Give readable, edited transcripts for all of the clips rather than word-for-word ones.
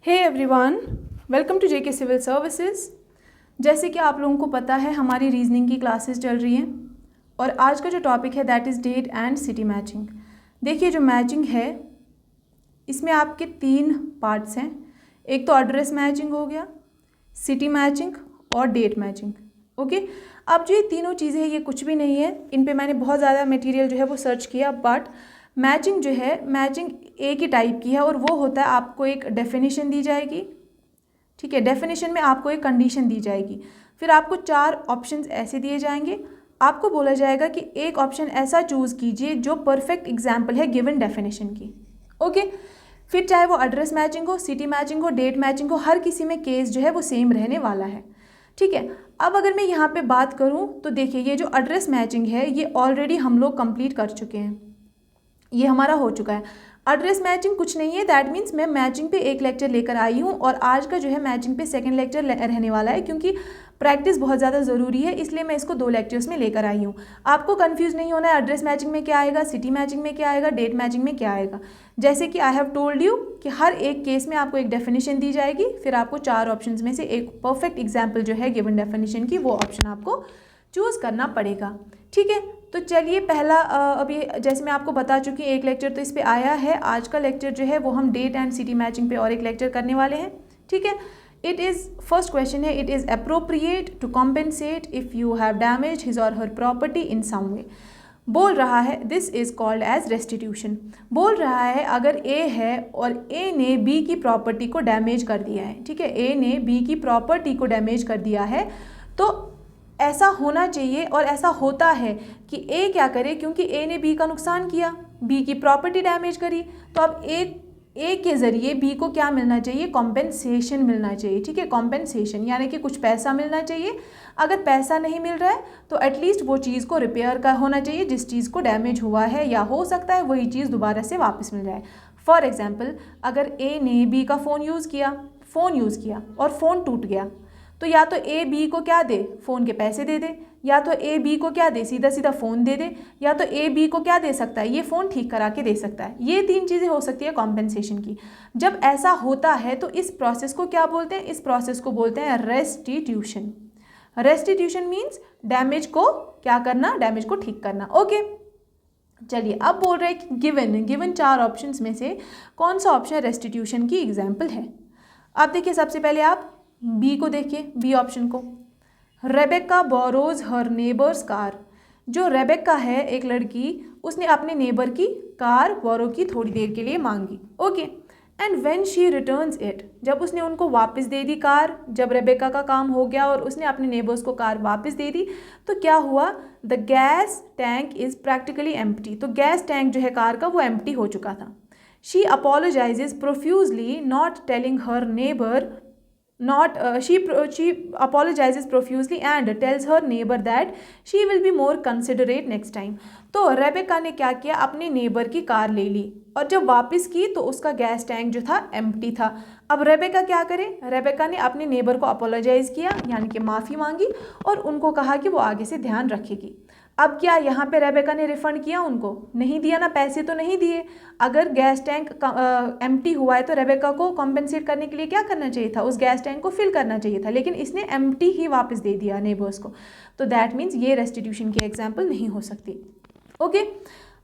Hey everyone, welcome to JK civil services. जैसे कि आप लोगों को पता है हमारी रीजनिंग की क्लासेस चल रही हैं और आज का जो टॉपिक है that is date and city matching. देखिए जो मैचिंग है इसमें आपके 3 पार्ट्स हैं। एक तो एड्रेस मैचिंग हो गया, सिटी मैचिंग और डेट मैचिंग। ओके, अब जो ये तीनों चीज़ें हैं ये कुछ भी नहीं है, इन पे मैंने बहुत ज़्यादा मटेरियल जो है वो सर्च किया, बट मैचिंग जो है मैचिंग एक ही टाइप की है और वो होता है आपको एक डेफिनेशन दी जाएगी। ठीक है, डेफिनेशन में आपको एक कंडीशन दी जाएगी, फिर आपको 4 ऑप्शंस ऐसे दिए जाएंगे। आपको बोला जाएगा कि एक ऑप्शन ऐसा चूज़ कीजिए जो परफेक्ट एग्जाम्पल है गिवन डेफिनेशन की। ओके, फिर चाहे वो एड्रेस मैचिंग हो, सिटी मैचिंग हो, डेट मैचिंग हो, हर किसी में केस जो है वो सेम रहने वाला है। ठीक है, अब अगर मैं यहाँ पे बात करूँ तो देखिए ये जो एड्रेस मैचिंग है ये ऑलरेडी हम लोग कंप्लीट कर चुके हैं, ये हमारा हो चुका है। एड्रेस मैचिंग कुछ नहीं है, दैट मीन्स मैं मैचिंग पे एक लेक्चर लेकर आई हूँ और आज का जो है मैचिंग पे सेकंड लेक्चर रहने वाला है, क्योंकि प्रैक्टिस बहुत ज़्यादा ज़रूरी है, इसलिए मैं इसको 2 लेक्चर्स में लेकर आई हूँ। आपको कंफ्यूज नहीं होना है एड्रेस मैचिंग में क्या आएगा, सिटी मैचिंग में क्या आएगा, डेट मैचिंग में क्या आएगा। जैसे कि आई हैव टोल्ड यू कि हर एक केस में आपको एक डेफिनेशन दी जाएगी, फिर आपको 4 ऑप्शन में से एक परफेक्ट एग्जाम्पल जो है गिवन डेफिनेशन की वो ऑप्शन आपको चूज़ करना पड़ेगा। ठीक है, तो चलिए पहला अभी जैसे मैं आपको बता चुकी हूँ एक लेक्चर तो इस पे आया है। आज का लेक्चर जो है वो हम डेट एंड सिटी मैचिंग पे और एक लेक्चर करने वाले हैं। ठीक है, इट इज़ फर्स्ट क्वेश्चन है, it is appropriate to compensate if you have damage his or her property in some way. बोल रहा है this is called as restitution. बोल रहा है अगर ए है और ए ने बी की प्रॉपर्टी को डैमेज कर दिया है। ठीक है, ए ने बी की प्रॉपर्टी को डैमेज कर दिया है तो ऐसा होना चाहिए और ऐसा होता है कि ए क्या करे, क्योंकि ए ने बी का नुकसान किया, बी की प्रॉपर्टी डैमेज करी, तो अब ए के ज़रिए बी को क्या मिलना चाहिए, कॉम्पेंसेशन मिलना चाहिए। ठीक है, कॉम्पेंसेशन यानी कि कुछ पैसा मिलना चाहिए। अगर पैसा नहीं मिल रहा है तो एटलीस्ट वो चीज़ को रिपेयर का होना चाहिए जिस चीज़ को डैमेज हुआ है, या हो सकता है वही चीज़ दोबारा से वापस मिल जाए। फॉर एग्जाम्पल, अगर ए ने बी का फ़ोन यूज़ किया और फ़ोन टूट गया, तो या तो ए बी को क्या दे, फ़ोन के पैसे दे दे, या तो ए बी को क्या दे, सीधा सीधा फ़ोन दे दे, या तो ए बी को क्या दे सकता है, ये फ़ोन ठीक करा के दे सकता है। ये 3 चीज़ें हो सकती है कॉम्पेंसेशन की। जब ऐसा होता है तो इस प्रोसेस को क्या बोलते हैं, इस प्रोसेस को बोलते हैं रेस्टिट्यूशन। रेस्टिट्यूशन मीन्स डैमेज को क्या करना, डैमेज को ठीक करना। ओके, चलिए अब बोल रहे हैं कि गिवन 4 ऑप्शन में से कौन सा ऑप्शन रेस्टिट्यूशन की एग्जाम्पल है। अब देखिए सबसे पहले आप बी को देखिए, बी ऑप्शन को। रेबेका बोरोज हर नेबर्स कार। जो रेबेका है एक लड़की, उसने अपने नेबर की कार बोरो की थोड़ी देर के लिए मांगी। Okay, and when she returns it, जब उसने उनको वापस दे दी कार, जब रेबेका का काम हो गया और उसने अपने नेबर्स को कार वापस दे दी, तो क्या हुआ, the gas tank is practically empty. तो गैस टैंक जो है कार का वो एम्प्टी हो चुका था। She अपोलोजाइजेज profusely not telling her neighbour she apologizes profusely and tells her neighbor that she will be more considerate next time। तो Rebecca ने क्या किया, अपने नेबर की कार ले ली और जब वापस की तो उसका गैस टैंक जो था एम्प्टी था। अब रेबेका क्या करे, रेबेका ने अपने नेबर को अपोलोजाइज़ किया यानी कि माफ़ी मांगी और उनको कहा कि वो आगे से ध्यान रखेगी। अब क्या यहाँ पे रेबेका ने रिफंड किया, उनको नहीं दिया ना, पैसे तो नहीं दिए। अगर गैस टैंक एम्प्टी हुआ है तो रेबेका को कॉम्पेंसेट करने के लिए क्या करना चाहिए था, उस गैस टैंक को फिल करना चाहिए था, लेकिन इसने एम्प्टी ही वापस दे दिया नेबर्स को। तो दैट मीन्स ये रेस्टिट्यूशन की एग्जाम्पल नहीं हो सकती। ओके,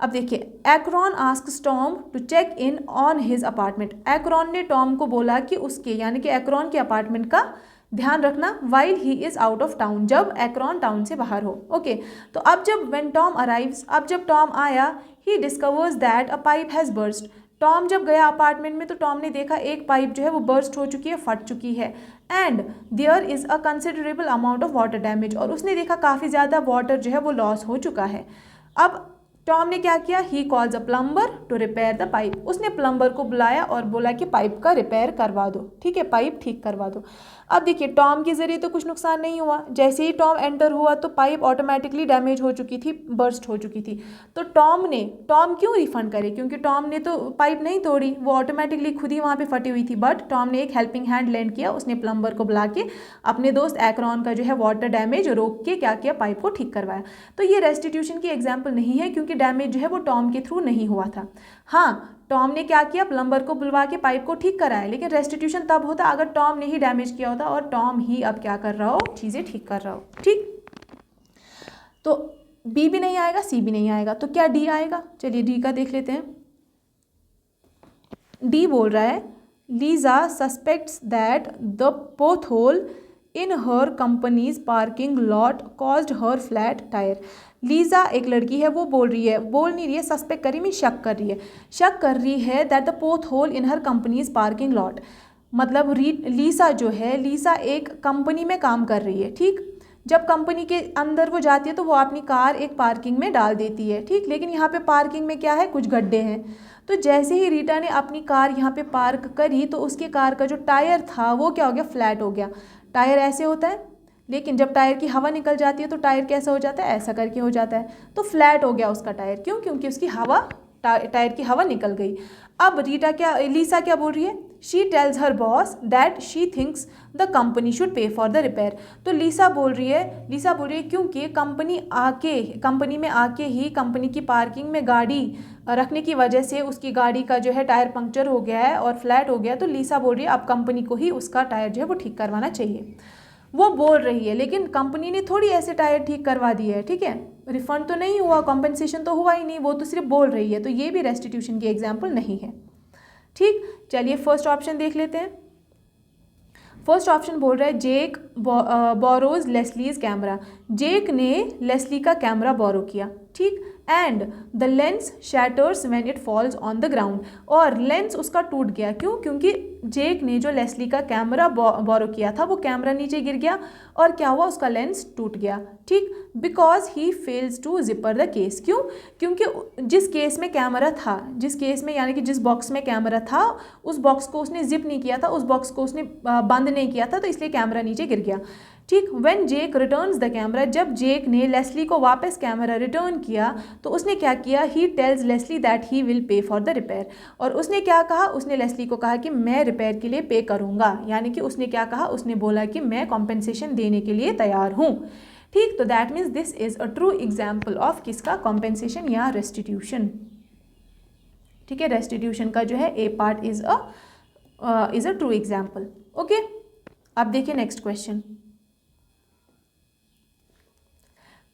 अब देखिए, Akron asks Tom to check in on his apartment. Akron ने टॉम को बोला कि उसके यानी कि एक्रोन के अपार्टमेंट का ध्यान रखना while he is out of town, जब एक्रोन टाउन से बाहर हो। ओके, तो अब जब व्हेन टॉम अराइव्स, अब जब टॉम आया, he discovers that a pipe has burst. Tom जब गया अपार्टमेंट में तो टॉम ने देखा एक पाइप जो है वो बर्स्ट हो चुकी है, फट चुकी है, and there is a considerable amount of water damage, और उसने देखा काफ़ी ज़्यादा वाटर जो है वो लॉस हो चुका है। अब टॉम ने क्या किया, he calls a plumber to repair the pipe. उसने प्लम्बर को बुलाया और बोला कि पाइप का रिपेयर करवा दो। ठीक है, पाइप ठीक करवा दो। अब देखिए टॉम के ज़रिए तो कुछ नुकसान नहीं हुआ, जैसे ही टॉम एंटर हुआ तो पाइप ऑटोमेटिकली डैमेज हो चुकी थी, बर्स्ट हो चुकी थी। तो टॉम क्यों रिफंड करे, क्योंकि टॉम ने तो पाइप नहीं तोड़ी, वो ऑटोमेटिकली खुद ही वहाँ पे फटी हुई थी। बट टॉम ने एक हेल्पिंग हैंड लेंड किया, उसने प्लम्बर को बुला के अपने दोस्त एक्रोन का जो है वाटर डैमेज रोक के क्या किया, पाइप को ठीक करवाया। तो ये रेस्टिट्यूशन की एग्जाम्पल नहीं है, क्योंकि डैमेज जो है वो टॉम के थ्रू नहीं हुआ था। हाँ, टॉम ने क्या किया, प्लम्बर को बुलवा के पाइप को ठीक कराया, लेकिन रेस्टिट्यूशन तब होता अगर टॉम ने ही डैमेज किया होता और टॉम ही अब क्या कर रहा हो, चीज़ें ठीक कर रहा हो। ठीक, तो बी भी नहीं आएगा, सी भी नहीं आएगा, तो क्या डी आएगा? चलिए डी का देख लेते हैं। डी बोल रहा है Lisa suspects that the pothole in her company's parking lot caused her flat tyre. Lisa एक लड़की है, वो बोल नहीं रही है, सस्पेक्ट कर रही मीन शक कर रही है that the pothole in her company's parking lot. मतलब लीसा जो है, लीसा एक कंपनी में काम कर रही है। ठीक, जब कंपनी के अंदर वो जाती है तो वो अपनी कार एक पार्किंग में डाल देती है। ठीक, लेकिन यहाँ पे पार्किंग में क्या है, कुछ गड्ढे हैं। तो जैसे ही रीटा ने अपनी कार यहाँ पे पार्क करी तो उसकी कार का जो टायर था वो क्या हो गया, फ्लैट हो गया। टायर ऐसे होता है, लेकिन जब टायर की हवा निकल जाती है तो टायर कैसा हो जाता है, ऐसा करके हो जाता है। तो फ्लैट हो गया उसका टायर, क्यों? क्योंकि उसकी हवा, टायर की हवा निकल गई। अब लीसा क्या बोल रही है, she tells her boss that she thinks the company should pay for the repair. तो लीसा बोल रही है क्योंकि कंपनी में आके ही कंपनी की पार्किंग में गाड़ी रखने की वजह से उसकी गाड़ी का जो है टायर पंक्चर हो गया है और फ्लैट हो गया। तो लीसा बोल रही है अब कंपनी को ही उसका टायर जो है वो ठीक करवाना चाहिए। वो बोल रही है, लेकिन कंपनी ने थोड़ी ऐसे टायर ठीक करवा दिए है। ठीक है, रिफंड तो नहीं हुआ, कॉम्पेंसेशन तो हुआ ही नहीं, वो तो सिर्फ बोल रही है। तो ये भी रेस्टिट्यूशन की एग्जाम्पल नहीं है। ठीक, चलिए फर्स्ट ऑप्शन देख लेते हैं। फर्स्ट ऑप्शन बोल रहा है जेक बोरोज लेस्लीज कैमरा। जेक ने लेस्ली का कैमरा बोरो किया। ठीक, and the lens shatters when it falls on the ground. और लेंस उसका टूट गया, क्यों? क्योंकि जेक ने जो लेस्ली का कैमरा बोरो किया था वो कैमरा नीचे गिर गया और क्या हुआ, उसका लेंस टूट गया। ठीक, because he fails to zipper the case. क्यों? क्योंकि जिस केस में कैमरा था, यानी कि जिस बॉक्स में कैमरा था उस बॉक्स को उसने जिप नहीं किया था, उस बॉक्स को उसने बंद नहीं किया था, तो इसलिए कैमरा नीचे गिर गया। ठीक, when Jake returns the camera, जब जेक ने लेस्ली को वापस कैमरा रिटर्न किया तो उसने क्या किया, he tells Leslie that he will pay for the repair. और उसने क्या कहा, उसने लेस्ली को कहा कि मैं रिपेयर के लिए पे करूँगा। यानी कि उसने क्या कहा, उसने बोला कि मैं कॉम्पेंसेशन देने के लिए तैयार हूँ। ठीक, तो that means this is a true example of किसका, कॉम्पेंसेशन या रेस्टिट्यूशन। ठीक है, रेस्टिट्यूशन का जो है a part is a true example. Okay, अब देखिए next question.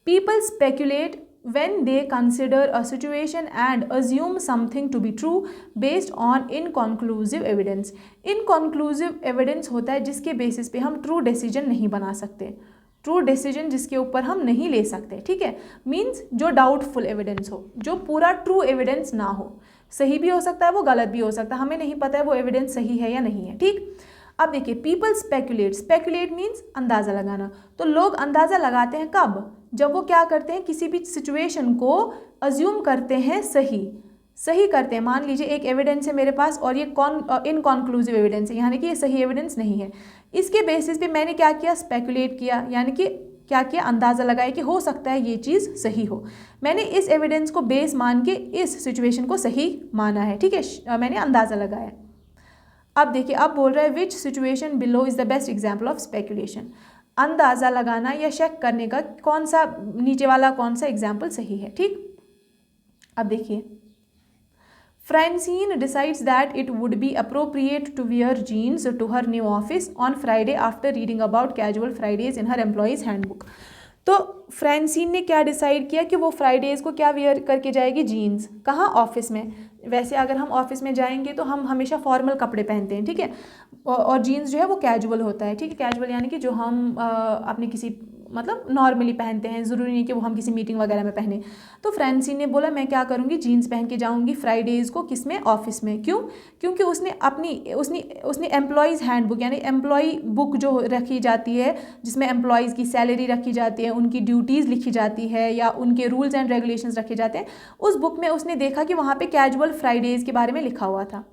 People speculate when they consider a situation and assume something to be true based on inconclusive evidence. Inconclusive evidence होता है जिसके बेसिस पे हम ट्रू डिसीजन नहीं बना सकते, ट्रू डिसीजन जिसके ऊपर हम नहीं ले सकते। ठीक है, मीन्स जो डाउटफुल एविडेंस हो, जो पूरा ट्रू एविडेंस ना हो, सही भी हो सकता है वो, गलत भी हो सकता है, हमें नहीं पता है वो एविडेंस सही है या नहीं है। ठीक, अब देखिए पीपल स्पेकुलेट मीन्स अंदाज़ा लगाना। तो लोग अंदाज़ा लगाते हैं कब, जब वो क्या करते हैं, किसी भी सिचुएशन को अज्यूम करते हैं सही करते हैं। मान लीजिए एक एविडेंस है मेरे पास और ये इनकॉन्क्लूसिव एविडेंस है, यानी कि ये सही एविडेंस नहीं है। इसके बेसिस पे मैंने क्या किया, स्पेकुलेट किया, यानी कि क्या किया, अंदाज़ा लगाया कि हो सकता है ये चीज़ सही हो। मैंने इस एविडेंस को बेस मान के इस सिचुएशन को सही माना है। ठीक है, मैंने अंदाज़ा लगाया। अब देखिए, अब बोल रहा है विच situation below is the best example of speculation. अंदाज़ा लगाना या शक करने का कौन सा, नीचे वाला कौन सा एग्जाम्पल सही है। ठीक, अब देखिए, Francine decides that it would be appropriate to wear jeans to her new office on Friday after reading about casual Fridays in her employee's handbook. तो फ्रांसीन ने क्या डिसाइड किया कि वो फ्राइडेज़ को क्या वियर करके जाएगी, जीन्स। कहाँ, ऑफिस में। वैसे अगर हम ऑफिस में जाएंगे तो हम हमेशा फॉर्मल कपड़े पहनते हैं। ठीक है, और जीन्स जो है वो कैजुअल होता है। ठीक है, कैजुअल यानी कि जो हम अपने किसी मतलब नॉर्मली पहनते हैं, ज़रूरी नहीं कि वो हम किसी मीटिंग वगैरह में पहने। तो फ्रांसीन ने बोला मैं क्या करूँगी, जीन्स पहन के जाऊँगी फ्राइडेज़ को, किस में, ऑफिस में। क्यों? क्योंकि उसने एम्प्लॉयज़ हैंडबुक यानी एम्प्लॉय बुक जो रखी जाती है जिसमें एम्प्लॉयज़ की सैलरी रखी जाती है, उनकी ड्यूटीज़ लिखी जाती है या उनके रूल्स एंड रेगुलेशंस रखे जाते हैं, उस बुक में उसने देखा कि वहाँ पे कैजुअल फ्राइडेज़ के बारे में लिखा हुआ था।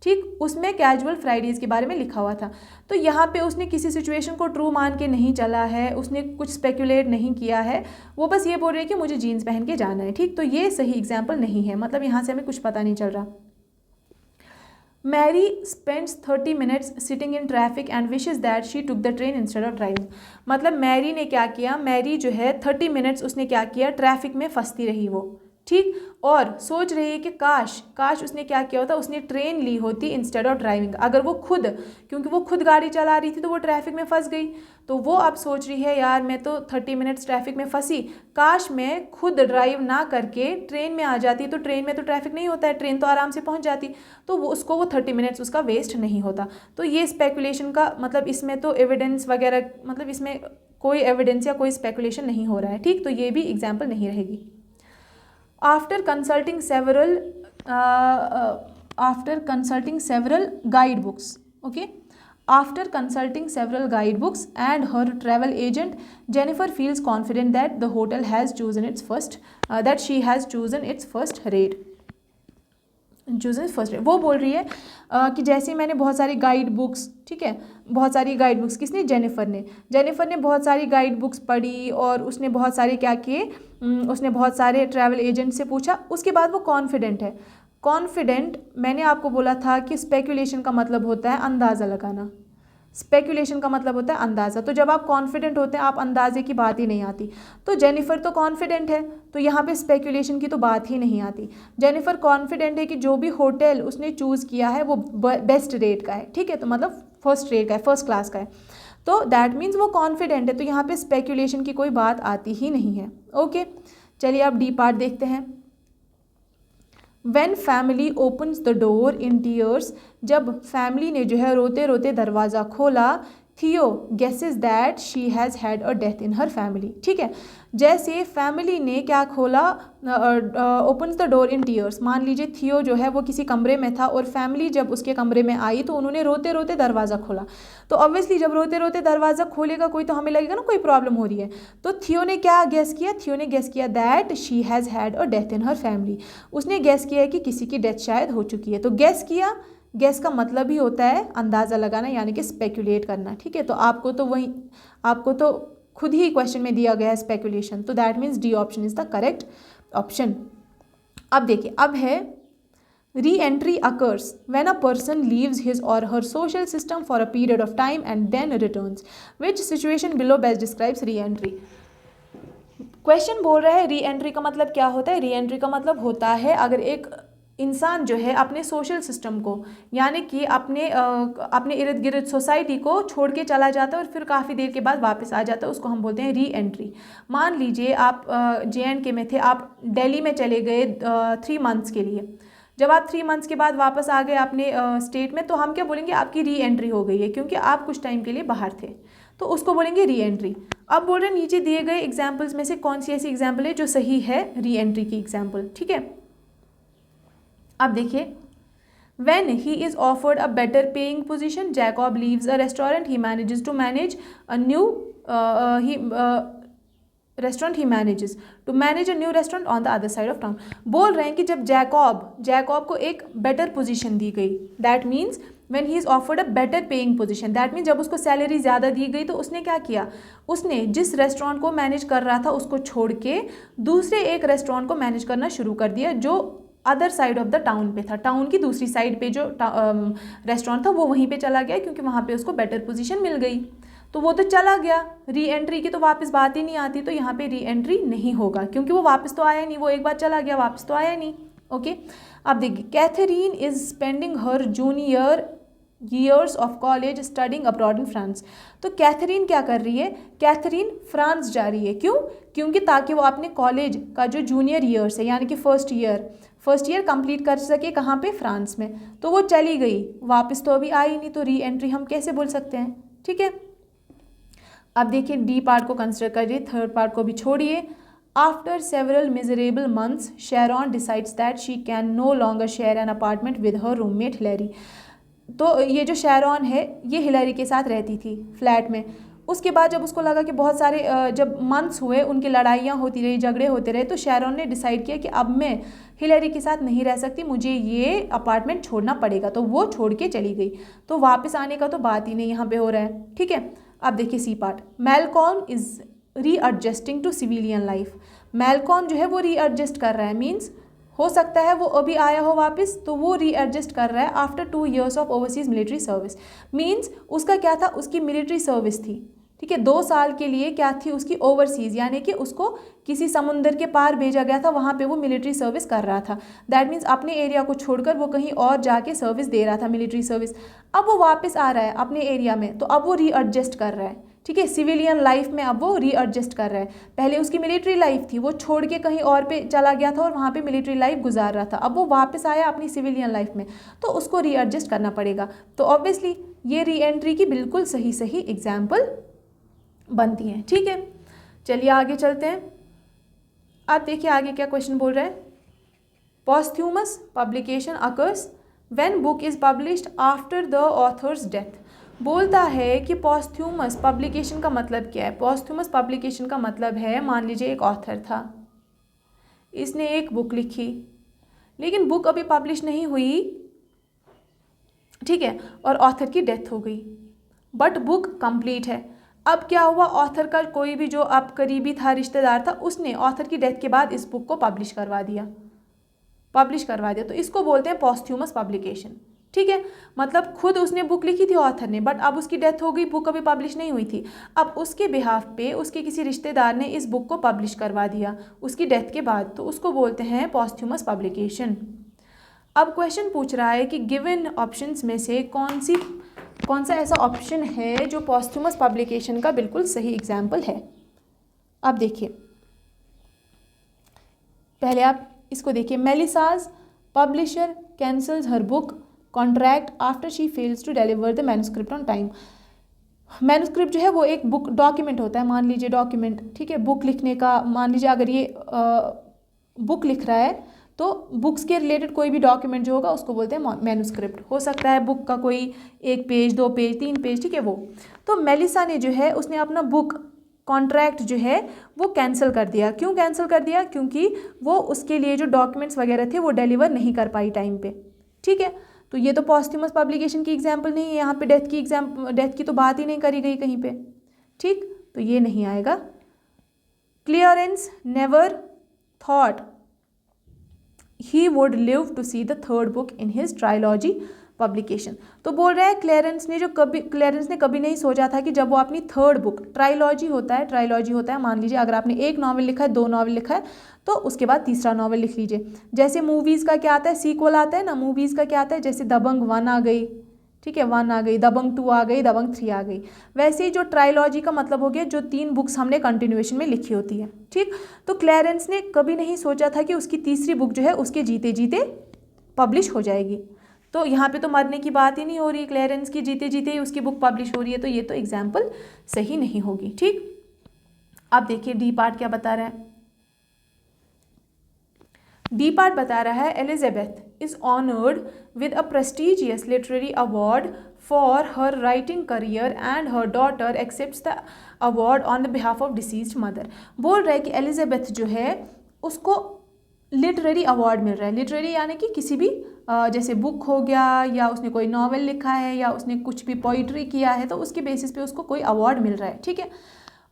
ठीक, उसमें कैजुअल फ्राइडेज़ के बारे में लिखा हुआ था। तो यहाँ पे उसने किसी सिचुएशन को ट्रू मान के नहीं चला है, उसने कुछ स्पेकुलेट नहीं किया है, वो बस ये बोल रही है कि मुझे जीन्स पहन के जाना है। ठीक, तो ये सही एग्जाम्पल नहीं है, मतलब यहाँ से हमें कुछ पता नहीं चल रहा। Mary spends 30 minutes sitting in traffic and wishes that she took the train instead of driving. मतलब मैरी ने क्या किया, मैरी जो है 30 मिनट्स उसने क्या किया, ट्रैफिक में फंसती रही, वो ठीक। और सोच रही है कि काश उसने क्या किया होता, उसने ट्रेन ली होती इंस्टेड ऑफ ड्राइविंग। अगर वो खुद, क्योंकि वो खुद गाड़ी चला रही थी तो वो ट्रैफिक में फंस गई, तो वो अब सोच रही है यार मैं तो 30 मिनट्स ट्रैफिक में फंसी, काश मैं खुद ड्राइव ना करके ट्रेन में आ जाती, तो ट्रेन में तो ट्रैफिक नहीं होता है, ट्रेन तो आराम से पहुंच जाती, तो वो 30 मिनट्स उसका वेस्ट नहीं होता। तो ये स्पेकुलेशन का मतलब, इसमें तो एविडेंस वगैरह, मतलब इसमें कोई एविडेंस या कोई स्पेकुलेशन नहीं हो रहा है, ठीक। तो ये भी एग्जाम्पल नहीं रहेगी। After consulting several guide books, okay, after consulting several guidebooks and her travel agent, Jennifer feels confident that the hotel has chosen its first that she has chosen its first rate. वो बोल रही है कि जैसे मैंने बहुत सारी guide books, ठीक है, बहुत सारी गाइड बुक्स, किसने, जेनिफर ने बहुत सारी गाइड बुक्स पढ़ी और उसने बहुत सारे क्या किए, उसने बहुत सारे ट्रैवल एजेंट से पूछा, उसके बाद वो कॉन्फिडेंट है। कॉन्फिडेंट, मैंने आपको बोला था कि स्पेकुलेशन का मतलब होता है अंदाज़ा लगाना, स्पेकुलेशन का मतलब होता है अंदाज़ा। तो जब आप कॉन्फिडेंट होते हैं, आप अंदाजे की बात ही नहीं आती। तो जेनिफर तो कॉन्फिडेंट है, तो यहाँ पे स्पेकुलेशन की तो बात ही नहीं आती। जेनिफर कॉन्फिडेंट है कि जो भी होटल उसने चूज़ किया है वो बेस्ट रेट का है, ठीक है, तो मतलब फर्स्ट रेट का है, फर्स्ट क्लास का है, तो दैट मीन्स वो कॉन्फिडेंट है, तो यहाँ पे स्पेकुलेशन की कोई बात आती ही नहीं है। ओके, चलिए अब डी पार्ट देखते हैं। When family opens the door in tears, जब फैमिली ने जो है रोते रोते दरवाज़ा खोला, थियो guesses that she has had a death in her family, ठीक है। जैसे फैमिली ने क्या खोला, opens the door in tears, मान लीजिए थियो जो है वो किसी कमरे में था और फैमिली जब उसके कमरे में आई तो उन्होंने रोते रोते दरवाज़ा खोला। तो ऑब्वियसली जब रोते रोते दरवाज़ा खोलेगा कोई, तो हमें लगेगा ना कोई प्रॉब्लम हो रही है। तो थियो ने क्या गेस किया, थियो ने गेस किया that she has had a death in her family, उसने गेस किया है कि किसी की डेथ शायद हो चुकी है। तो गेस किया, गेस का मतलब ही होता है अंदाज़ा लगाना, यानी कि स्पेकुलेट करना, ठीक है। तो आपको तो खुद ही क्वेश्चन में दिया गया है स्पेकुलेशन, तो that means D option is the correct option. अब देखिए, अब है re entry occurs when a person leaves his or her social system for a period of time and then returns, which situation below best describes re entry. Question बोल रहा है re entry का मतलब क्या होता है। री एंट्री का मतलब होता है अगर एक इंसान जो है अपने सोशल सिस्टम को, यानी कि अपने इर्द गिर्द सोसाइटी को छोड़ के चला जाता है और फिर काफ़ी देर के बाद वापस आ जाता है, उसको हम बोलते हैं री एंट्री। मान लीजिए आप JNK में थे, आप दिल्ली में चले गए 3 मंथ्स के लिए, जब आप 3 मंथ्स के बाद वापस आ गए अपने स्टेट में, तो हम क्या बोलेंगे, आपकी री एंट्री हो गई है, क्योंकि आप कुछ टाइम के लिए बाहर थे, तो उसको बोलेंगे री एंट्री। अब बोल रहे हैं नीचे दिए गए एग्जाम्पल्स में से कौन सी ऐसी एग्जाम्पल है जो सही है री एंट्री की एग्जाम्पल, ठीक है। अब देखिए, when he is offered a better paying position, Jacob leaves a restaurant he manages to manage a new restaurant on the other side of town। बोल रहे हैं कि जब जैकॉब को एक बेटर पोजीशन दी गई, that means when he is offered a better paying position, that means जब उसको सैलरी ज़्यादा दी गई तो उसने क्या किया, उसने जिस रेस्टोरेंट को मैनेज कर रहा था उसको छोड़ के दूसरे एक रेस्टोरेंट को मैनेज करना शुरू कर दिया जो other side of the town पे था। टाउन की दूसरी साइड पे जो रेस्टोरेंट था वो वहीं पे चला गया, क्योंकि वहाँ पे उसको बेटर पोजीशन मिल गई, तो वो तो चला गया। री एंट्री की तो वापस बात ही नहीं आती, तो यहाँ पे री एंट्री नहीं होगा, क्योंकि वो वापस तो आया नहीं, वो एक बार चला गया, वापस तो आया नहीं। ओके, अब देखिए, Catherine is spending her junior years of college studying abroad in France. तो कैथरीन क्या कर रही है, कैथरीन फ्रांस जा रही है, क्यों, क्योंकि ताकि वो अपने कॉलेज का जो जूनियर ईयर्स है, यानी कि फर्स्ट ईयर कंप्लीट कर सके, कहाँ पे, फ्रांस में। तो वो चली गई, वापस तो अभी आई नहीं, तो री एंट्री हम कैसे बोल सकते हैं, ठीक है। अब देखिए, डी पार्ट को कंसिडर करिए, थर्ड पार्ट को भी छोड़िए। After several miserable months, Sharon decides that she can no longer share an apartment with her roommate Hillary. तो ये जो शेरॉन है ये हिलेरी के साथ रहती थी फ्लैट में। उसके बाद जब उसको लगा कि बहुत सारे जब मंथ्स हुए, उनकी लड़ाइयाँ होती रही, झगड़े होते रहे, तो शेरॉन ने डिसाइड किया कि अब मैं हिलेरी के साथ नहीं रह सकती, मुझे ये अपार्टमेंट छोड़ना पड़ेगा, तो वो छोड़ के चली गई। तो वापस आने का तो बात ही नहीं यहाँ पे हो रहा है, ठीक है। अब देखिए C part, Malcolm is readjusting to civilian life. Malcolm जो है वो रीएडजस्ट कर रहा है, मीन्स हो सकता है वो अभी आया हो वापस, तो वो रीएडजस्ट कर रहा है after 2 years of overseas military service. Means उसका क्या था, उसकी मिलिट्री सर्विस थी, ठीक है। 2 साल के लिए क्या थी उसकी, ओवरसीज़, यानी कि उसको किसी समुंदर के पार भेजा गया था, वहाँ पे वो मिलिट्री सर्विस कर रहा था। दैट मीन्स अपने एरिया को छोड़कर वो कहीं और जाके सर्विस दे रहा था, मिलिट्री सर्विस। अब वो वापस आ रहा है अपने एरिया में, तो अब वो रीएडजस्ट कर रहा है, ठीक है। सिविलियन लाइफ में अब वो रीएडजस्ट कर रहा है। पहले उसकी मिलिट्री लाइफ थी, वो छोड़ के कहीं और पे चला गया था और वहाँ पे मिलिट्री लाइफ गुजार रहा था। अब वो वापस आया अपनी सिविलियन लाइफ में, तो उसको रीएडजस्ट करना पड़ेगा। तो ऑब्वियसली ये री एंट्री की बिल्कुल सही एग्जाम्पल बनती हैं, ठीक है। चलिए आगे चलते हैं। आप देखिए आगे क्या क्वेश्चन बोल रहा है। Posthumous publication occurs when book is published after the author's death. बोलता है कि पोस्थ्यूमस पब्लिकेशन का मतलब क्या है। पोस्थ्यूमस पब्लिकेशन का मतलब है, मान लीजिए एक ऑथर था, इसने एक बुक लिखी, लेकिन बुक अभी पब्लिश नहीं हुई, ठीक है, और ऑथर की डेथ हो गई, बट बुक कंप्लीट है। अब क्या हुआ, ऑथर का कोई भी जो अब करीबी था, रिश्तेदार था, उसने ऑथर की डेथ के बाद इस बुक को पब्लिश करवा दिया, तो इसको बोलते हैं पोस्थ्यूमस पब्लिकेशन, ठीक है। मतलब खुद उसने बुक लिखी थी ऑथर ने, बट अब उसकी डेथ हो गई, बुक अभी पब्लिश नहीं हुई थी। अब उसके बिहाफ पे उसके किसी रिश्तेदार ने इस बुक को पब्लिश करवा दिया उसकी डेथ के बाद, तो उसको बोलते हैं पोस्थ्यूमस पब्लिकेशन। अब क्वेश्चन पूछ रहा है कि गिवन ऑप्शंस में से कौन सा ऐसा ऑप्शन है जो पोस्थ्यूमस पब्लिकेशन का बिल्कुल सही एग्जाम्पल है। अब देखिए, पहले आप इसको देखिए। Melissa's publisher cancels her book contract after she fails to deliver the manuscript on time. Manuscript जो है वो एक बुक डॉक्यूमेंट होता है, मान लीजिए डॉक्यूमेंट, ठीक है, बुक लिखने का। मान लीजिए अगर ये बुक लिख रहा है, तो बुक्स के रिलेटेड कोई भी डॉक्यूमेंट जो होगा उसको बोलते हैं मैन्युस्क्रिप्ट। हो सकता है बुक का कोई 1 पेज, 2 पेज, 3 पेज, ठीक है वो। तो मेलिसा ने जो है उसने अपना बुक कॉन्ट्रैक्ट जो है वो कैंसिल कर दिया। क्यों कैंसिल कर दिया? क्योंकि वो उसके लिए जो डॉक्यूमेंट्स वगैरह थे वो डिलीवर नहीं कर पाई टाइम पे, ठीक है। तो ये तो पोस्थ्यूमस पब्लिकेशन की एग्जाम्पल नहीं है, यहाँ पे डेथ की तो बात ही नहीं करी गई कहीं पे, ठीक, तो ये नहीं आएगा। Clarence never thought he would live to see the third book in his trilogy publication. तो बोल रहा है क्लेरेंस ने कभी नहीं सोचा था कि जब वो अपनी थर्ड बुक, ट्रायलॉजी होता है, मान लीजिए अगर आपने एक नॉवल लिखा है, 2 नॉवल लिखा है, तो उसके बाद तीसरा नॉवल लिख लीजिए। जैसे मूवीज़ का क्या आता है, सीक्वल आता है ना, मूवीज़ का क्या आता है, जैसे दबंग 1 आ गई, ठीक है, 1 आ गई, दबंग 2 आ गई, दबंग 3 आ गई। वैसे ही जो ट्रायलॉजी का मतलब हो गया जो 3 बुक्स हमने कंटिन्यूएशन में लिखी होती है, ठीक। तो क्लेरेंस ने कभी नहीं सोचा था कि उसकी तीसरी बुक जो है उसके जीते जीते पब्लिश हो जाएगी। तो यहाँ पे तो मरने की बात ही नहीं हो रही, क्लेरेंस की जीते जीते ही उसकी बुक पब्लिश हो रही है, तो ये तो एग्जाम्पल सही नहीं होगी, ठीक। अब देखिए डी पार्ट क्या बता रहा है। डी पार्ट बता रहा है Elizabeth is honoured with a prestigious literary award for her writing career and her daughter accepts the award on the behalf of deceased mother. बोल रहा है कि एलिजाबेथ जो है उसको लिटरेरी अवार्ड मिल रहा है। लिटरेरी यानी कि किसी भी जैसे बुक हो गया, या उसने कोई नॉवल लिखा है, या उसने कुछ भी पोइट्री किया है, तो उसके बेसिस पे उसको कोई अवार्ड मिल रहा है, ठीक है।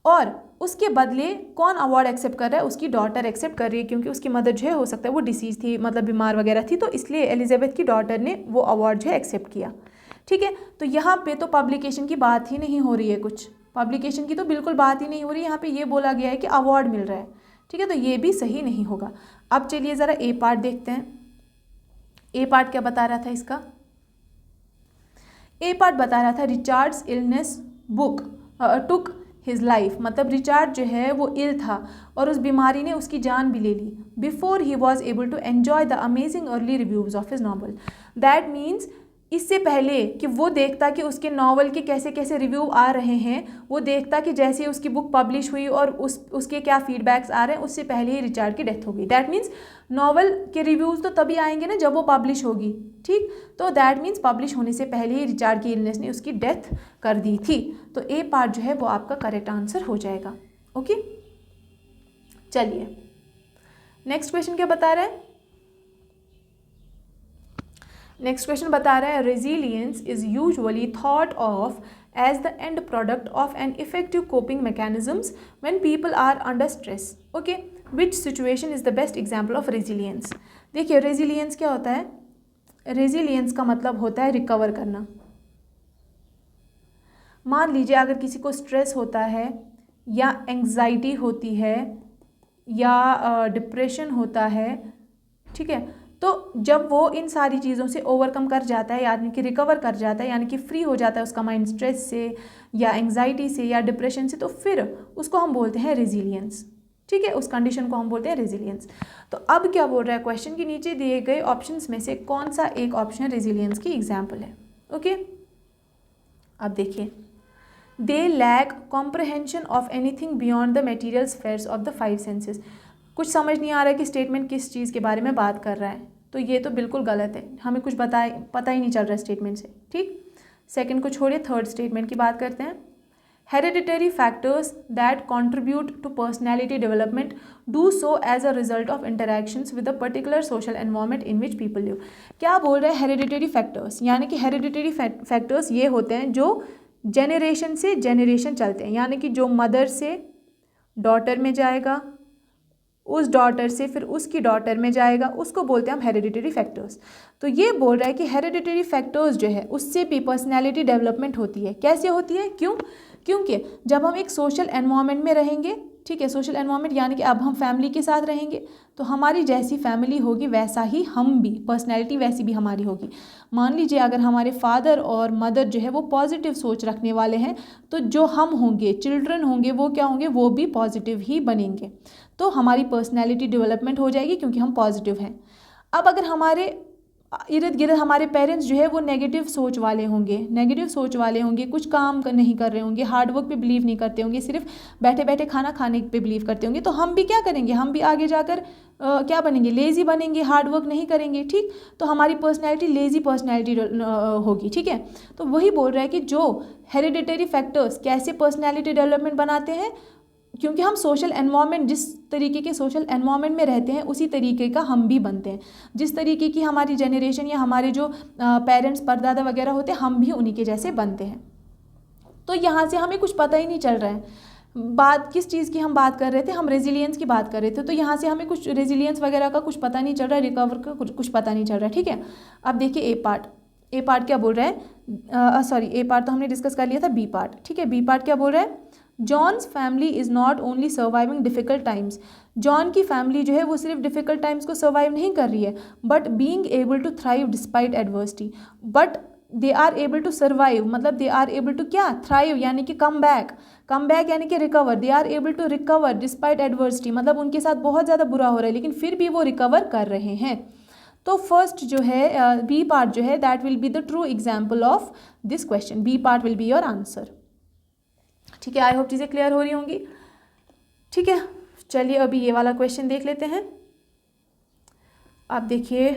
और उसके बदले कौन अवार्ड एक्सेप्ट कर रहा है? उसकी डॉटर एक्सेप्ट कर रही है, क्योंकि उसकी मदर जो है हो सकता है वो डिसीज थी, मतलब बीमार वगैरह थी, तो इसलिए एलिजाबेथ की डॉटर ने वो अवार्ड जो है एक्सेप्ट किया, ठीक है। तो यहाँ पे तो पब्लिकेशन की बात ही नहीं हो रही है, कुछ पब्लिकेशन की तो बिल्कुल बात ही नहीं हो रही है। यहाँ पे ये बोला गया है कि अवार्ड मिल रहा है, ठीक है, तो ये भी सही नहीं होगा। अब चलिए ज़रा ए पार्ट देखते हैं। ए पार्ट क्या बता रहा था इसका? ए पार्ट बता रहा था Richards illness book took his life. मतलब रिचार्ड जो है वो इल था और उस बीमारी ने उसकी जान भी ले ली। Before he was able to enjoy the amazing early reviews of his novel. That means इससे पहले कि वो देखता कि उसके नावल के कैसे कैसे रिव्यू आ रहे हैं, वो देखता कि जैसे उसकी बुक पब्लिश हुई और उसके क्या फीडबैक्स आ रहे हैं, उससे पहले ही रिचार्ड की डेथ हो गई। दैट मीन्स नावल के रिव्यूज़ तो तभी आएंगे ना जब वो पब्लिश होगी, ठीक। तो दैट मीन्स पब्लिश होने से पहले ही रिचार्ड की इलनेस ने उसकी डेथ कर दी थी। तो ए पार्ट जो है वो आपका करेक्ट आंसर हो जाएगा। ओके, चलिए नेक्स्ट क्वेश्चन क्या बता रहा है? नेक्स्ट क्वेश्चन बता रहा है resilience is usually thought of as the end product of an effective coping mechanisms when people are under stress. Okay, which situation is the best example of resilience? देखिए resilience क्या होता है? Resilience का मतलब होता है रिकवर करना। मान लीजिए अगर किसी को स्ट्रेस होता है या एंग्जाइटी होती है या डिप्रेशन होता है, ठीक है, तो जब वो इन सारी चीज़ों से ओवरकम कर जाता है यानी कि रिकवर कर जाता है यानी कि फ्री हो जाता है उसका माइंड स्ट्रेस से या एंग्जाइटी से या डिप्रेशन से, तो फिर उसको हम बोलते हैं रेजिलियंस। ठीक है, उस कंडीशन को हम बोलते हैं रेजिलियंस। तो अब क्या बोल रहा है क्वेश्चन के नीचे दिए गए ऑप्शंस में से कौन सा एक ऑप्शन रेजिलियंस की एग्जाम्पल है। ओके, अब देखिए, they lack comprehension of anything beyond the material spheres of the 5 senses. कुछ समझ नहीं आ रहा है कि स्टेटमेंट किस चीज़ के बारे में बात कर रहा है, तो ये तो बिल्कुल गलत है, हमें कुछ पता ही नहीं चल रहा स्टेटमेंट से। ठीक, सेकंड को छोड़िए, थर्ड स्टेटमेंट की बात करते हैं। Hereditary factors that contribute to personality development do so as a result of interactions with a particular social environment in which people live. क्या बोल रहे हैं हेरिडिटरी फैक्टर्स, यानी कि हेरिडिटरी फैक्टर्स ये होते हैं जो जेनरेशन से जेनरेशन चलते हैं, यानी कि जो मदर से डॉटर में जाएगा, उस डॉटर से फिर उसकी डॉटर में जाएगा, उसको बोलते हैं हम हेरिडिटरी फैक्टर्स। तो ये बोल रहा है कि हेरिडिटरी फैक्टर्स जो है उससे भी पर्सनैलिटी डेवलपमेंट होती है। कैसे होती है? क्योंकि जब हम एक सोशल एनवायरनमेंट में रहेंगे, ठीक है, सोशल एनवायरनमेंट यानी कि अब हम फैमिली के साथ रहेंगे, तो हमारी जैसी फैमिली होगी वैसा ही हम भी, पर्सनैलिटी वैसी भी हमारी होगी। मान लीजिए अगर हमारे फादर और मदर जो है वो पॉजिटिव सोच रखने वाले हैं, तो जो हम होंगे, चिल्ड्रन होंगे, वो क्या होंगे, वो भी पॉजिटिव ही बनेंगे, तो हमारी पर्सनैलिटी डेवलपमेंट हो जाएगी क्योंकि हम पॉजिटिव हैं। अब अगर हमारे इर्द गिर्द हमारे पेरेंट्स जो है वो नेगेटिव सोच वाले होंगे, कुछ काम नहीं कर रहे होंगे, हार्ड वर्क पे बिलीव नहीं करते होंगे, सिर्फ बैठे बैठे खाना खाने पे बिलीव करते होंगे, तो हम भी क्या करेंगे, हम भी आगे जाकर क्या बनेंगे, लेज़ी बनेंगे, हार्ड वर्क नहीं करेंगे। ठीक, तो हमारी पर्सनैलिटी लेज़ी पर्सनैलिटी होगी। ठीक है, तो वही बोल रहा है कि जो हेरिडिटरी फैक्टर्स कैसे पर्सनैलिटी डेवलपमेंट बनाते हैं, क्योंकि हम सोशल एनवायरनमेंट, जिस तरीके के सोशल एनवायरनमेंट में रहते हैं उसी तरीके का हम भी बनते हैं। जिस तरीके की हमारी जनरेशन या हमारे जो पेरेंट्स, परदादा वगैरह होते हैं, हम भी उन्हीं के जैसे बनते हैं। तो यहाँ से हमें कुछ पता ही नहीं चल रहा है, बात किस चीज़ की हम बात कर रहे थे, हम रेजिलियंस की बात कर रहे थे, तो यहाँ से हमें कुछ रेजिलियंस वगैरह का कुछ पता नहीं चल रहा है, रिकवर का कुछ पता नहीं चल रहा है। ठीक है, अब देखिए ए पार्ट क्या बोल रहा है, सॉरी, ए पार्ट तो हमने डिस्कस कर लिया था, बी पार्ट। ठीक है, बी पार्ट क्या बोल रहा है, John's family is not only surviving difficult times. John की फैमिली जो है वो सिर्फ डिफ़िकल्ट टाइम्स को सर्वाइव नहीं कर रही है, but being able to thrive despite adversity. But they are able to survive, मतलब दे आर एबल टू क्या, थ्राइव यानी कि कम बैक यानी कि recover. They are able to recover despite adversity, मतलब उनके साथ बहुत ज़्यादा बुरा हो रहा है लेकिन फिर भी वो रिकवर कर रहे हैं। तो फर्स्ट जो है बी पार्ट जो है, that will be the true example of this question. B part will be your answer. ठीक है, आई होप चीज़ें क्लियर हो रही होंगी। ठीक है, चलिए अभी ये वाला क्वेश्चन देख लेते हैं। आप देखिए,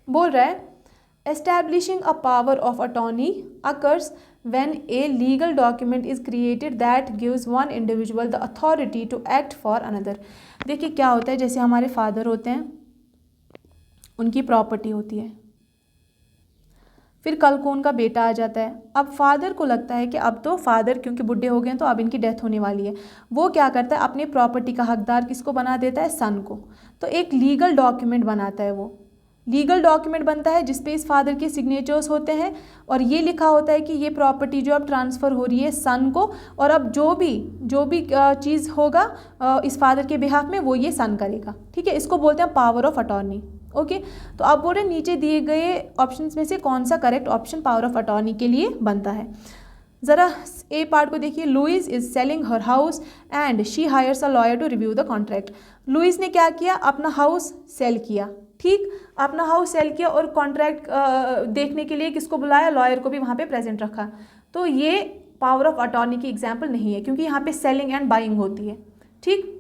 बोल रहा है establishing a power of attorney occurs when a legal document is created that gives one individual the authority to act for another. देखिए क्या होता है, जैसे हमारे फादर होते हैं, उनकी प्रॉपर्टी होती है, फिर कल को उनका बेटा आ जाता है। अब फादर को लगता है कि अब तो फादर क्योंकि बुढ़े हो गए हैं तो अब इनकी डेथ होने वाली है, वो क्या करता है, अपनी प्रॉपर्टी का हकदार किसको बना देता है, सन को। तो एक लीगल डॉक्यूमेंट बनाता है, वो लीगल डॉक्यूमेंट बनता है जिसपे इस फादर के सिग्नेचर्स होते हैं और ये लिखा होता है कि ये प्रॉपर्टी जो अब ट्रांसफ़र हो रही है सन को, और अब जो भी चीज़ होगा इस फादर के बिहाफ में वो ये सन करेगा। ठीक है, इसको बोलते हैं पावर ऑफ अटॉर्नी। ओके, तो अब बोल रहे नीचे दिए गए ऑप्शंस में से कौन सा correct option power of attorney के लिए बनता है। ज़रा ए पार्ट को देखिए, Louise is selling her house and she hires a lawyer to review the contract. Louise ने क्या किया, अपना हाउस सेल किया। ठीक, अपना हाउस सेल किया और कॉन्ट्रैक्ट देखने के लिए किसको बुलाया, लॉयर को भी वहाँ पे प्रेजेंट रखा। तो ये पावर ऑफ अटॉर्नी की एग्जाम्पल नहीं है क्योंकि यहाँ पे सेलिंग एंड बाइंग होती है। ठीक,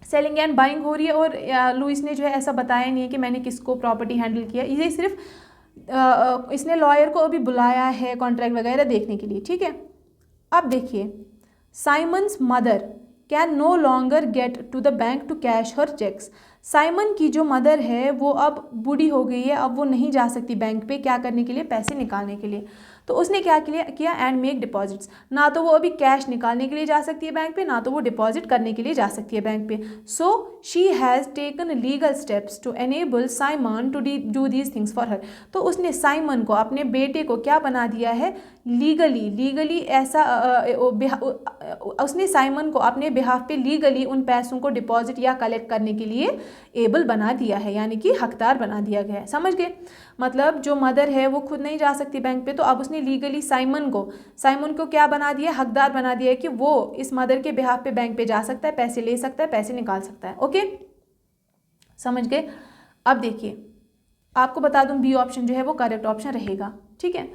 सेलिंग एंड बाइंग हो रही है और लुइस ने जो है ऐसा बताया नहीं है कि मैंने किसको प्रॉपर्टी हैंडल किया, ये सिर्फ इसने लॉयर को अभी बुलाया है कॉन्ट्रैक्ट वगैरह देखने के लिए। ठीक है, अब देखिए, Simon's mother can no longer get to the bank to cash her cheques. Simon की जो मदर है वो अब बूढ़ी हो गई है, अब वो नहीं जा सकती बैंक पे क्या करने के लिए, पैसे निकालने के लिए। तो उसने क्या किया एंड मेक डिपॉजिट्स, ना तो वो अभी कैश निकालने के लिए जा सकती है बैंक पे, ना तो वो डिपॉजिट करने के लिए जा सकती है बैंक पे। So she has taken legal steps to enable Simon to do these things for her. तो उसने साइमन को, अपने बेटे को क्या बना दिया है, लीगली ऐसा उसने साइमन को अपने बिहाफ पे लीगली उन पैसों को डिपॉजिट या कलेक्ट करने के लिए एबल बना दिया है, यानी कि हकदार बना दिया गया है। समझ गए? मतलब जो मदर है वो खुद नहीं जा सकती बैंक पे, तो अब उसने लीगली साइमन को क्या बना दिया, हकदार बना दिया है कि वो इस मदर के बिहाफ पे बैंक पे जा सकता है, पैसे ले सकता है, पैसे निकाल सकता है। ओके, समझ गए? अब देखिए, आपको बता दूं बी ऑप्शन जो है वो करेक्ट ऑप्शन रहेगा। ठीक है,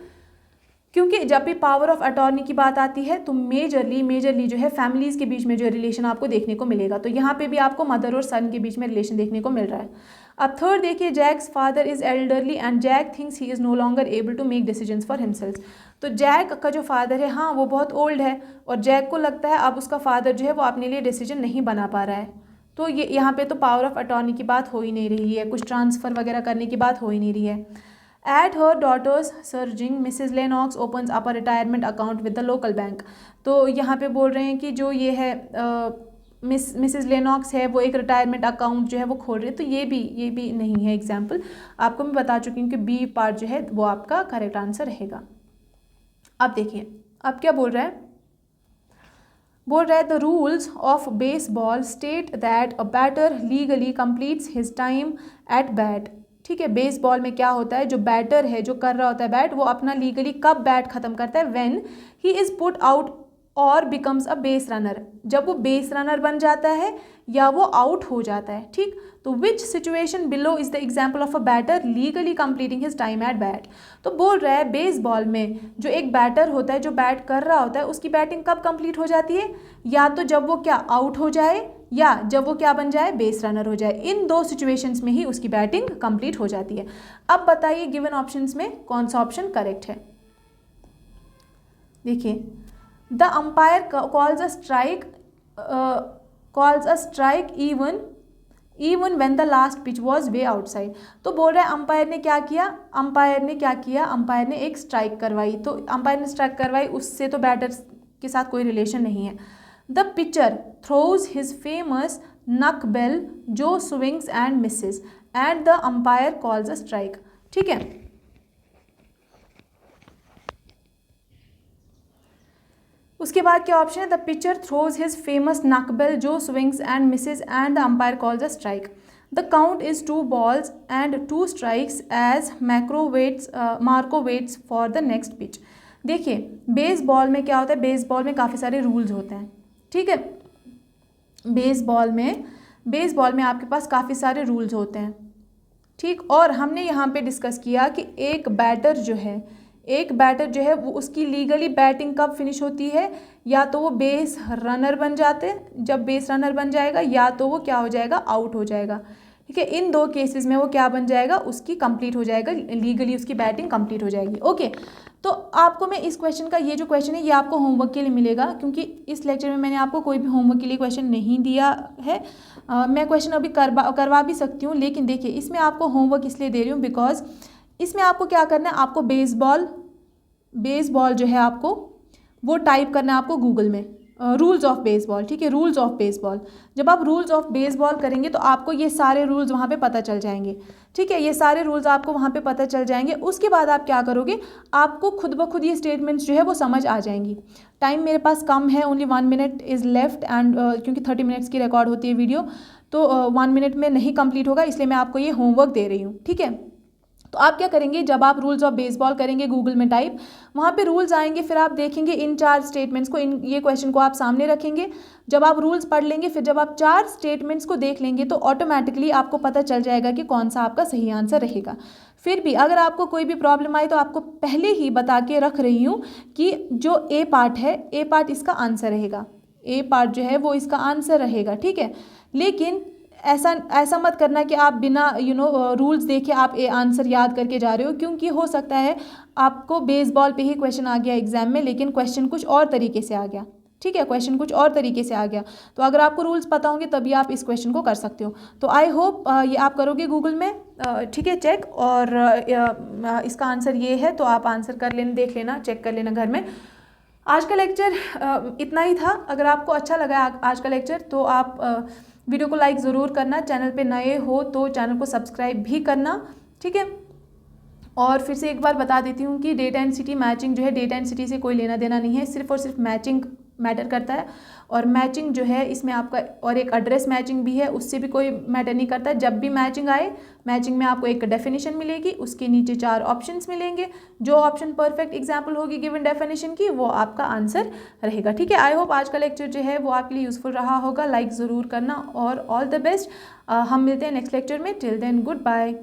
क्योंकि जब भी पावर ऑफ अटॉर्नी की बात आती है तो मेजरली जो है फैमिलीज़ के बीच में जो रिलेशन आपको देखने को मिलेगा, तो यहाँ पे भी आपको मदर और सन के बीच में रिलेशन देखने को मिल रहा है। अब थर्ड देखिए, Jack's father is elderly and Jack thinks he is no longer able to make decisions for himself. तो जैक का जो फादर है, हाँ वो बहुत ओल्ड है और जैक को लगता है अब उसका फादर जो है वो अपने लिए डिसीजन नहीं बना पा रहा है। तो ये यहाँ पे तो पावर ऑफ अटॉर्नी की बात हो ही नहीं रही है, कुछ ट्रांसफ़र वगैरह करने की बात हो ही नहीं रही है। At her daughter's surging, Mrs. Lennox opens up a retirement account with the local bank. तो यहाँ पे बोल रहे हैं कि जो ये है मिसेस लेनॉक्स है वो एक रिटायरमेंट अकाउंट जो है वो खोल रही है, तो ये भी नहीं है एग्जाम्पल, आपको मैं बता चुकी हूँ कि बी पार्ट जो है वो आपका करेक्ट आंसर रहेगा। अब देखिए, अब क्या बोल रहा है the rules of baseball state that a batter legally completes his time at bat. ठीक है, बेसबॉल में क्या होता है, जो बैटर है जो कर रहा होता है बैट, वो अपना लीगली कब बैट खत्म करता है, when he is put out और बिकम्स अ बेस रनर, जब वो बेस रनर बन जाता है या वो आउट हो जाता है। ठीक, तो which situation below is the example of a batter legally completing his time at bat. तो बोल रहा है बेसबॉल में जो एक बैटर होता है जो बैट कर रहा होता है उसकी बैटिंग कब कंप्लीट हो जाती है, या तो जब वो क्या आउट हो जाए या जब वो क्या बन जाए, बेस रनर हो जाए। इन दो सिचुएशंस में ही उसकी बैटिंग कंप्लीट हो जाती है। अब बताइए गिवन ऑप्शंस में कौन सा ऑप्शन करेक्ट है। देखिए, the umpire calls a strike even when the last pitch was way outside. तो बोल रहा है अंपायर ने क्या किया, अंपायर ने एक स्ट्राइक करवाई, तो अंपायर ने स्ट्राइक करवाई, उससे तो बैटर के साथ कोई रिलेशन नहीं है। The pitcher throws his famous knuckleball Joe swings and misses and the umpire calls a strike. ठीक है, उसके बाद क्या ऑप्शन है, the pitcher throws his famous knuckleball Joe swings and misses and the umpire calls a strike. The count is 2 balls and 2 strikes as Marco waits for the next pitch. देखिए, baseball में क्या होता है, baseball में काफ़ी सारे rules होते हैं। ठीक है, बेसबॉल में आपके पास काफ़ी सारे रूल्स होते हैं। ठीक, और हमने यहाँ पे डिस्कस किया कि एक बैटर जो है वो उसकी लीगली बैटिंग कब फिनिश होती है, या तो वो बेस रनर बन जाते हैं, जब बेस रनर बन जाएगा, या तो वो क्या हो जाएगा, आउट हो जाएगा। ठीक है, इन दो केसेस में वो क्या बन जाएगा, उसकी कंप्लीट हो जाएगा, लीगली उसकी बैटिंग कंप्लीट हो जाएगी। ओके, तो आपको मैं इस क्वेश्चन का, ये जो क्वेश्चन है ये आपको होमवर्क के लिए मिलेगा, क्योंकि इस लेक्चर में मैंने आपको कोई भी होमवर्क के लिए क्वेश्चन नहीं दिया है। मैं क्वेश्चन अभी करवा भी सकती हूँ, लेकिन देखिए इसमें आपको होमवर्क इसलिए दे रही हूँ बिकॉज इसमें आपको क्या करना है, आपको बेसबॉल जो है आपको वो टाइप करना है आपको गूगल में, रूल्स ऑफ बेसबॉल। ठीक है, रूल्स ऑफ बेसबॉल, जब आप रूल्स ऑफ बेसबॉल करेंगे तो आपको ये सारे रूल्स वहाँ पे पता चल जाएंगे। ठीक है, ये सारे रूल्स आपको वहाँ पे पता चल जाएंगे। उसके बाद आप क्या करोगे, आपको खुद ब खुद ये स्टेटमेंट्स जो है वो समझ आ जाएंगी। टाइम मेरे पास कम है, only 1 minute is left and क्योंकि 30 minutes की रिकॉर्ड होती है वीडियो, तो 1 minute में नहीं कंप्लीट होगा, इसलिए मैं आपको ये होमवर्क दे रही हूँ। ठीक है, तो आप क्या करेंगे, जब आप रूल्स ऑफ बेसबॉल करेंगे गूगल में टाइप, वहाँ पे रूल्स आएंगे, फिर आप देखेंगे इन 4 स्टेटमेंट्स को, ये क्वेश्चन को आप सामने रखेंगे। जब आप रूल्स पढ़ लेंगे, फिर जब आप 4 स्टेटमेंट्स को देख लेंगे तो ऑटोमेटिकली आपको पता चल जाएगा कि कौन सा आपका सही आंसर रहेगा। फिर भी अगर आपको कोई भी प्रॉब्लम आए तो आपको पहले ही बता के रख रही हूँ कि जो ए पार्ट है, ए पार्ट इसका आंसर रहेगा, ए पार्ट जो है वो इसका आंसर रहेगा। ठीक है, लेकिन ऐसा मत करना कि आप बिना रूल्स देखे आप ए आंसर याद करके जा रहे हो, क्योंकि हो सकता है आपको बेसबॉल पे ही क्वेश्चन आ गया एग्जाम में, लेकिन क्वेश्चन कुछ और तरीके से आ गया। ठीक है, क्वेश्चन कुछ और तरीके से आ गया। तो अगर आपको रूल्स पता होंगे तभी आप इस क्वेश्चन को कर सकते हो। तो आई होप ये आप करोगे गूगल में, ठीक है, चेक, और इसका आंसर ये है, तो आप आंसर कर लेना, देख लेना, चेक कर लेना घर में। आज का लेक्चर इतना ही था। अगर आपको अच्छा लगा आज का लेक्चर तो आप वीडियो को लाइक ज़रूर करना, चैनल पे नए हो तो चैनल को सब्सक्राइब भी करना, ठीक है। और फिर से एक बार बता देती हूँ कि डेट एंड सिटी मैचिंग जो है, डेट एंड सिटी से कोई लेना देना नहीं है, सिर्फ और सिर्फ मैचिंग मैटर करता है। और मैचिंग जो है इसमें आपका, और एक एड्रेस मैचिंग भी है, उससे भी कोई मैटर नहीं करता। जब भी मैचिंग आए, मैचिंग में आपको एक डेफिनेशन मिलेगी, उसके नीचे 4 ऑप्शंस मिलेंगे, जो ऑप्शन परफेक्ट एग्जाम्पल होगी गिवन डेफिनेशन की, वो आपका आंसर रहेगा, ठीक है। आई होप आज का लेक्चर जो है वो आपके लिए यूजफुल रहा होगा। लाइक ज़रूर करना और ऑल द बेस्ट। हम मिलते हैं नेक्स्ट लेक्चर में। Till then good bye.